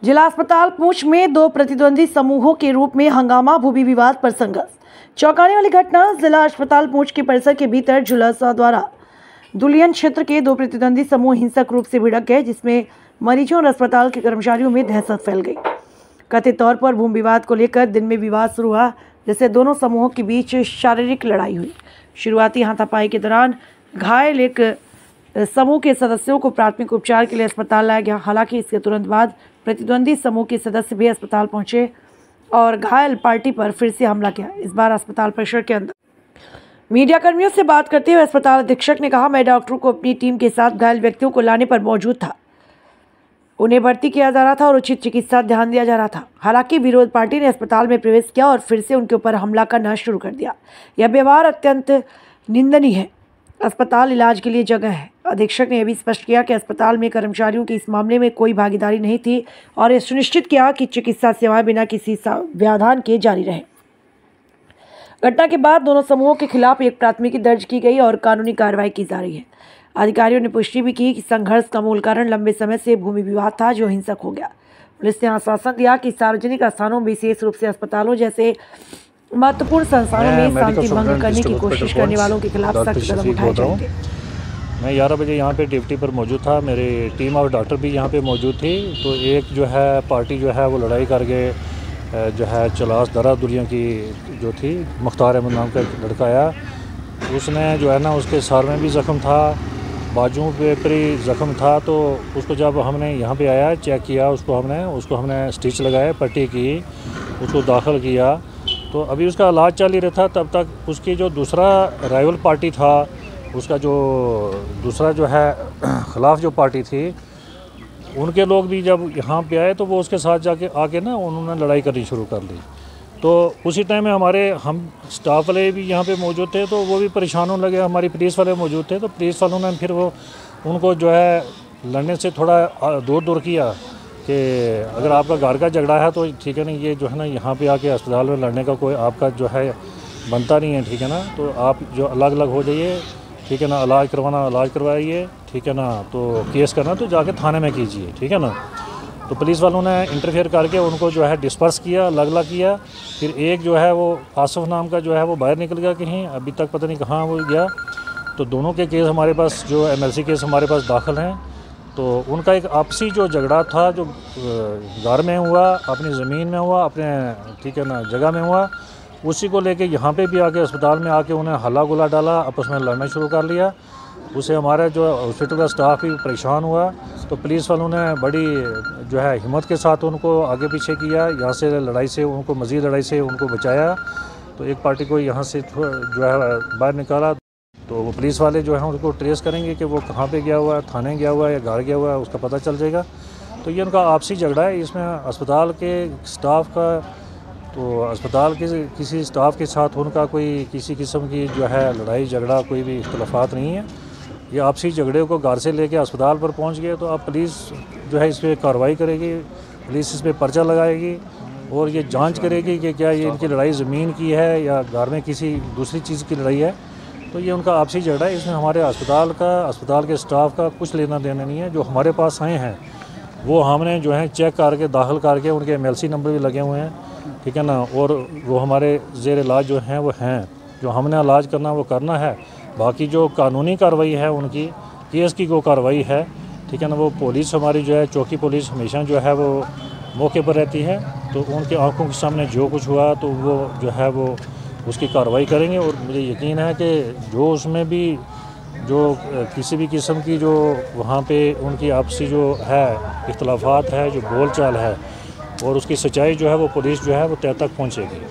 जिला अस्पताल पूंछ में दो प्रतिद्वंदी समूहों के रूप में हंगामा, भूमि विवाद पर संघर्ष। चौंकाने वाली घटना जिला अस्पताल पूंछ के परिसर के भीतर जुलासा द्वारा दुलियन क्षेत्र के दो प्रतिद्वंदी समूह हिंसक रूप से भिड़क गए, जिसमें मरीजों और अस्पताल के कर्मचारियों में दहशत फैल गई। कथित तौर पर भूमि विवाद को लेकर दिन में विवाद शुरू हुआ, जिससे दोनों समूहों के बीच शारीरिक लड़ाई हुई। शुरुआती हाथापाई के दौरान घायल एक समूह के सदस्यों को प्राथमिक उपचार के लिए अस्पताल लाया गया। हालांकि इसके तुरंत बाद प्रतिद्वंदी समूह के सदस्य भी अस्पताल पहुंचे और घायल पार्टी पर फिर से हमला किया। इस बार अस्पताल परिसर के अंदर मीडिया कर्मियों से बात करते हुए अस्पताल अधीक्षक ने कहा, मैं डॉक्टरों को अपनी टीम के साथ घायल व्यक्तियों को लाने पर मौजूद था। उन्हें भर्ती किया जा रहा था और उचित चिकित्सा ध्यान दिया जा रहा था। हालांकि विरोध पार्टी ने अस्पताल में प्रवेश किया और फिर से उनके ऊपर हमला करना शुरू कर दिया। यह व्यवहार अत्यंत निंदनीय है। अस्पताल इलाज के लिए जगह है। अधीक्षक ने यह भी स्पष्ट किया कि अस्पताल में कर्मचारियों की इस मामले में कोई भागीदारी नहीं थी और यह सुनिश्चित किया कि चिकित्सा सेवाएं बिना किसी व्यवधान के जारी रहे। घटना के बाद दोनों समूहों के खिलाफ एक प्राथमिकी दर्ज की गई और कानूनी कार्रवाई की जा रही है। अधिकारियों ने पुष्टि भी की कि संघर्ष का मूल कारण लंबे समय से भूमि विवाद था, जो हिंसक हो गया। पुलिस ने आश्वासन दिया कि सार्वजनिक स्थानों, विशेष रूप से अस्पताल जैसे महत्वपूर्ण संस्थानों में शांति भंग करने की कोशिश करने वालों के खिलाफ सख्त कदम उठाए जाएंगे। मैं 11 बजे यहाँ पे ड्यूटी पर मौजूद था। मेरी टीम और डॉक्टर भी यहाँ पे मौजूद थी। तो एक जो है पार्टी जो है वो लड़ाई करके जो है चलास दरा दुलिया की जो थी, मुख्तार अहमद नाम का लड़का आया, उसने जो है ना उसके सर में भी ज़ख्म था, बाजू पे भी ज़ख्म था। तो उसको जब हमने यहाँ पे आया, चेक किया, उसको हमने स्टिच लगाए, पट्टी की, उसको दाखिल किया। तो अभी उसका इलाज चल ही रहा था। तब तक उसकी जो दूसरा राइवल पार्टी था, उसका जो दूसरा जो है ख़िलाफ़ जो पार्टी थी, उनके लोग भी जब यहाँ पे आए तो वो उसके साथ जाके आके ना उन्होंने लड़ाई करनी शुरू कर दी। तो उसी टाइम में हम स्टाफ वाले भी यहाँ पे मौजूद थे, तो वो भी परेशान होने लगे। हमारी पुलिस वाले मौजूद थे, तो पुलिस वालों ने फिर वो उनको जो है लड़ने से थोड़ा दूर किया कि अगर आपका घर का झगड़ा है तो ठीक है ना, ये जो है ना यहाँ पे आके अस्पताल में लड़ने का कोई आपका जो है बनता नहीं है, ठीक है ना। तो आप जो अलग अलग हो जाइए, ठीक है ना, इलाज करवाना इलाज करवाइए, ठीक है ना। तो केस करना तो जाके थाने में कीजिए, ठीक है ना। तो पुलिस वालों ने इंटरफेयर करके उनको जो है डिस्पर्स किया, अलग अलग किया। फिर एक जो है वो आसिफ नाम का जो है वो बाहर निकल गया कहीं, अभी तक पता नहीं कहाँ वो गया। तो दोनों के केस हमारे पास जो MLC केस हमारे पास दाखिल हैं। तो उनका एक आपसी जो झगड़ा था, जो घर में हुआ, अपनी ज़मीन में हुआ, अपने ठीक है ना जगह में हुआ, उसी को लेके यहाँ पे भी आके अस्पताल में आके उन्हें हल्ला गुला डाला, आपस में लड़ना शुरू कर लिया। उससे हमारा जो हॉस्पिटल का स्टाफ भी परेशान हुआ। तो पुलिस वालों ने बड़ी जो है हिम्मत के साथ उनको आगे पीछे किया, यहाँ से लड़ाई से उनको मज़ीद लड़ाई से उनको बचाया। तो एक पार्टी को यहाँ से जो है बाहर निकाला। तो वो पुलिस वाले जो हैं उनको ट्रेस करेंगे कि वो कहाँ पे गया हुआ है, थाने गया हुआ है या घर गया हुआ है, उसका पता चल जाएगा। तो ये उनका आपसी झगड़ा है। इसमें अस्पताल के स्टाफ का, तो अस्पताल के किसी स्टाफ के साथ उनका कोई किसी किस्म की जो है लड़ाई झगड़ा, कोई भी इख्तलाफात नहीं है। ये आपसी झगड़े को घर से लेके अस्पताल पर पहुंच गए। तो अब पुलिस जो है इस पर कार्रवाई करेगी, पुलिस इस पर पर्चा लगाएगी और ये जांच करेगी कि क्या ये इनकी लड़ाई ज़मीन की है या घर में किसी दूसरी चीज़ की लड़ाई है। तो ये उनका आपसी झगड़ा है। इसमें हमारे अस्पताल के स्टाफ का कुछ लेना देना नहीं है। जो हमारे पास आए हैं वो हमने जो है चेक करके दाखिल करके, उनके MLC नंबर भी लगे हुए हैं, ठीक है ना। और वो हमारे ज़ेर इलाज जो हैं वो हैं, जो हमने इलाज करना वो करना है। बाकी जो कानूनी कार्रवाई है उनकी, केस की जो कार्रवाई है, ठीक है ना, वो पुलिस हमारी जो है चौकी पुलिस हमेशा जो है वो मौके पर रहती है। तो उनके आंखों के सामने जो कुछ हुआ तो वो जो है वो उसकी कार्रवाई करेंगे। और मुझे यकीन है कि जो उसमें भी जो किसी भी किस्म की जो वहाँ पे उनकी आपसी जो है इख्तलाफात है, जो बोल चाल है, और उसकी सच्चाई जो है वो पुलिस जो है वो तय तक पहुँचेगी।